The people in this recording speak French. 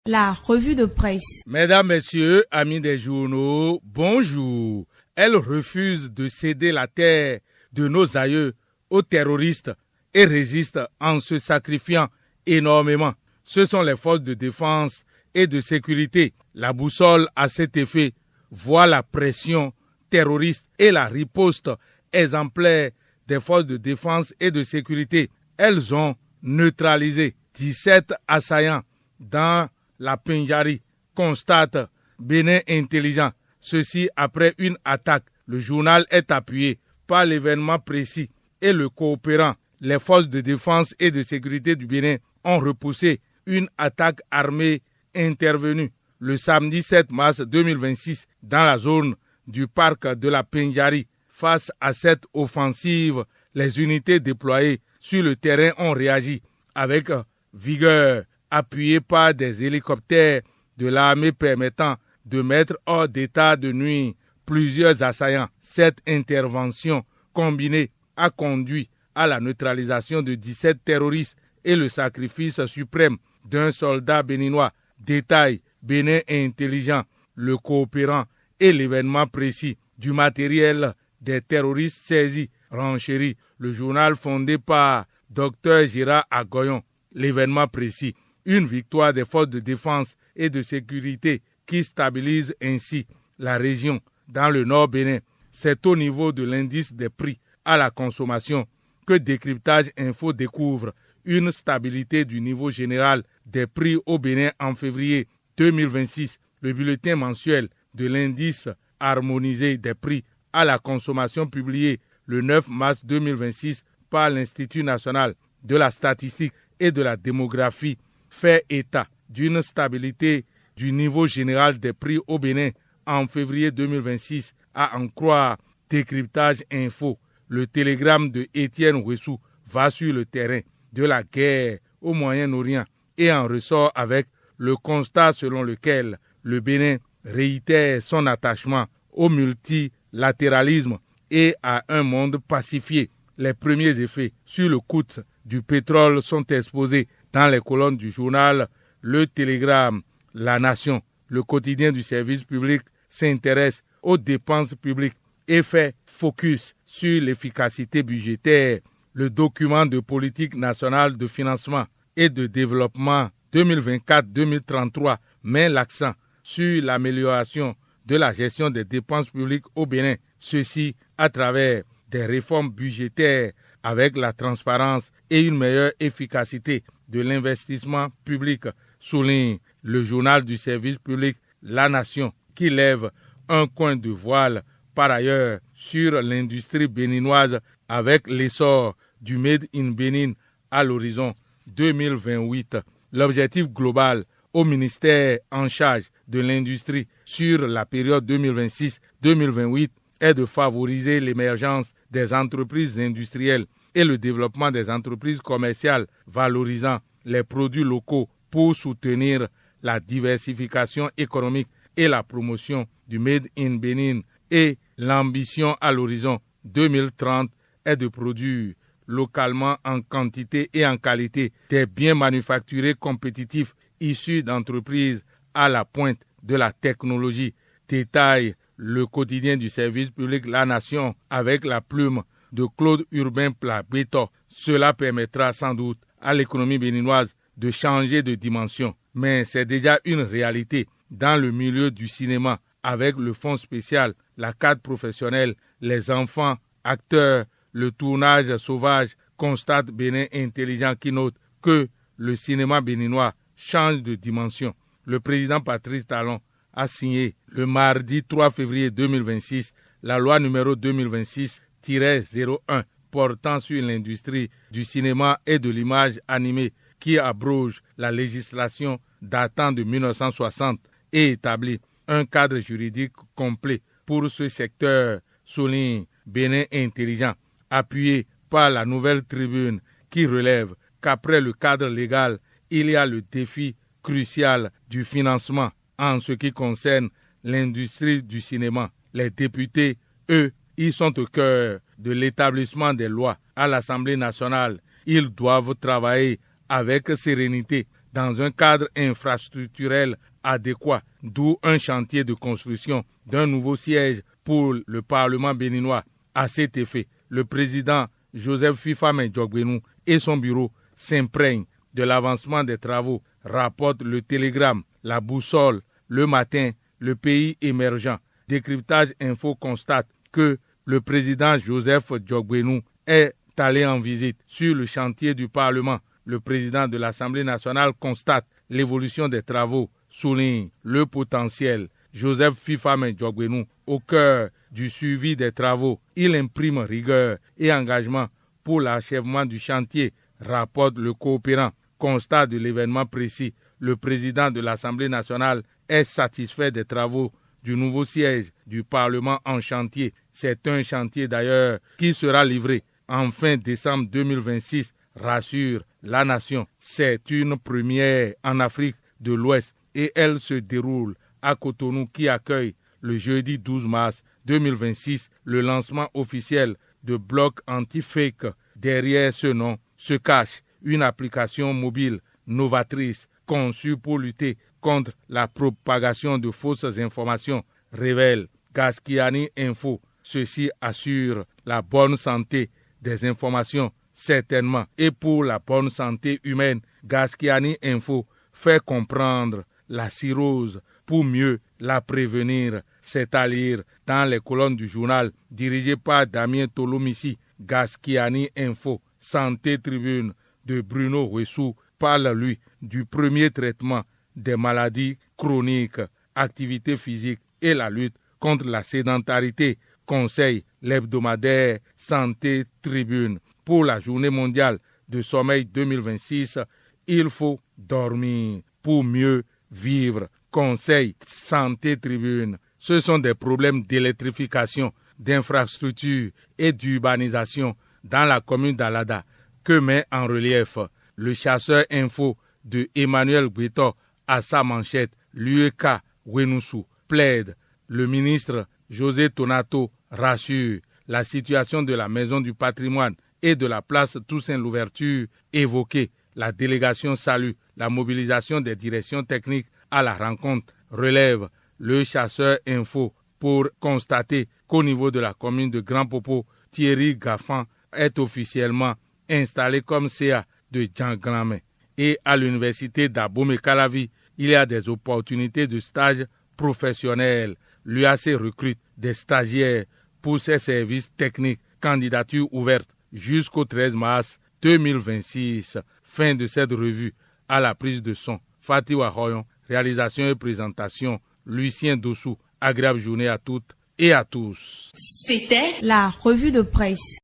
La revue de presse. Mesdames, Messieurs, amis des journaux, bonjour. Elle refuse de céder la terre de nos aïeux aux terroristes et résiste en se sacrifiant énormément. Ce sont les forces de défense et de sécurité. La boussole à cet effet voit la pression terroriste et la riposte exemplaire des forces de défense et de sécurité. Elles ont neutralisé 17 assaillants dans la Pendjari, constate Bénin Intelligent. Ceci après une attaque. Le journal est appuyé par l'événement précis et le coopérant. Les forces de défense et de sécurité du Bénin ont repoussé une attaque armée intervenue le samedi 7 mars 2026 dans la zone du parc de la Pendjari. Face à cette offensive, les unités déployées sur le terrain ont réagi avec vigueur, appuyées par des hélicoptères de l'armée permettant de mettre hors d'état de nuire plusieurs assaillants. Cette intervention combinée a conduit à la neutralisation de 17 terroristes et le sacrifice suprême d'un soldat béninois. Détail Bénin Intelligent, le coopérant et l'événement précis du matériel des terroristes saisis. Renchérit le journal fondé par Dr Gérard Agoyon. L'événement précis, une victoire des forces de défense et de sécurité qui stabilise ainsi la région dans le nord Bénin. C'est au niveau de l'indice des prix à la consommation que Décryptage Info découvre une stabilité du niveau général des prix au Bénin en février 2026. Le bulletin mensuel de l'indice harmonisé des prix à la consommation publié le 9 mars 2026 par l'Institut national de la statistique et de la démographie fait état d'une stabilité du niveau général des prix au Bénin en février 2026, à en croire Décryptage Info. Le télégramme de Étienne Ouessou va sur le terrain de la guerre au Moyen-Orient et en ressort avec le constat selon lequel le Bénin réitère son attachement au multilatéralisme et à un monde pacifié. Les premiers effets sur le coût du pétrole sont exposés dans les colonnes du journal Le Télégramme. La Nation, le quotidien du service public, s'intéresse aux dépenses publiques et fait focus sur l'efficacité budgétaire. Le document de politique nationale de financement et de développement 2024-2033 met l'accent sur l'amélioration de la gestion des dépenses publiques au Bénin, ceci à travers des réformes budgétaires avec la transparence et une meilleure efficacité de l'investissement public, souligne le journal du service public La Nation, qui lève un coin de voile par ailleurs sur l'industrie béninoise avec l'essor du Made in Bénin à l'horizon 2028. L'objectif global au ministère en charge de l'industrie sur la période 2026-2028 est de favoriser l'émergence des entreprises industrielles et le développement des entreprises commerciales valorisant les produits locaux pour soutenir la diversification économique et la promotion du Made in Bénin. Et l'ambition à l'horizon 2030 est de produire localement en quantité et en qualité des biens manufacturés compétitifs issus d'entreprises à la pointe de la technologie. Détaille le quotidien du service public La Nation avec la plume de Claude Urbain Plat-Béton. Cela permettra sans doute à l'économie béninoise de changer de dimension. Mais c'est déjà une réalité dans le milieu du cinéma avec le fonds spécial, la carte professionnelle, les enfants, acteurs, le tournage sauvage, constate Bénin Intelligent qui note que le cinéma béninois change de dimension. Le président Patrice Talon a signé le mardi 3 février 2026 la loi numéro 2026-01 portant sur l'industrie du cinéma et de l'image animée qui abroge la législation datant de 1960 et établit un cadre juridique complet pour ce secteur, souligne Bénin Intelligent, appuyé par la Nouvelle Tribune qui relève qu'après le cadre légal, il y a le défi crucial du financement en ce qui concerne l'industrie du cinéma. Les députés, eux, ils sont au cœur de l'établissement des lois à l'Assemblée nationale. Ils doivent travailler avec sérénité dans un cadre infrastructurel adéquat, d'où un chantier de construction d'un nouveau siège pour le Parlement béninois. À cet effet, le président Joseph Fifame Djokbenou et son bureau s'imprègnent de l'avancement des travaux, rapporte le Télégramme, la Boussole, le Matin, le Pays émergent. Décryptage Info constate que le président Joseph Djokbenou est allé en visite sur le chantier du Parlement. Le président de l'Assemblée nationale constate l'évolution des travaux, souligne le potentiel. Joseph Fifame Djokbenou, au cœur du suivi des travaux, il imprime rigueur et engagement pour l'achèvement du chantier, rapporte le coopérant. Constat de l'événement précis, le président de l'Assemblée nationale est satisfait des travaux du nouveau siège du Parlement en chantier. C'est un chantier d'ailleurs qui sera livré en fin décembre 2026, rassure la nation. C'est une première en Afrique de l'Ouest et elle se déroule à Cotonou qui accueille le jeudi 12 mars 2026 le lancement officiel de bloc anti-fake. Derrière ce nom se cache une application mobile novatrice conçue pour lutter contre la propagation de fausses informations, révèle Gaskiani Info. Ceci assure la bonne santé des informations, certainement, et pour la bonne santé humaine. Gaskiani Info fait comprendre la cirrhose pour mieux la prévenir. C'est à lire dans les colonnes du journal dirigé par Damien Tolomissi. Gaskiani Info, Santé Tribune de Bruno Ressou parle, lui, du premier traitement des maladies chroniques, activité physique et la lutte contre la sédentarité. Conseil l'hebdomadaire Santé Tribune. Pour la journée mondiale de sommeil 2026, il faut dormir pour mieux vivre. Conseil Santé Tribune. Ce sont des problèmes d'électrification, d'infrastructure et d'urbanisation dans la commune d'Alada que met en relief le chasseur info de Emmanuel Gueto à sa manchette. L'UEK Wenoussou plaide. Le ministre José Tonato rassure. La situation de la maison du patrimoine et de la place Toussaint Louverture évoquée. La délégation salue la mobilisation des directions techniques à la rencontre, relève le chasseur info pour constater qu'au niveau de la commune de Grand Popo, Thierry Gaffan est officiellement installé comme CA de Djanglamé. Et à l'université d'Abomey-Calavi, il y a des opportunités de stage professionnels. L'UAC recrute des stagiaires pour ses services techniques. Candidature ouverte jusqu'au 13 mars 2026. Fin de cette revue. À la prise de son, Fatih Wahoyon. Réalisation et présentation, Lucien Dossou. Agréable journée à toutes et à tous. C'était la revue de presse.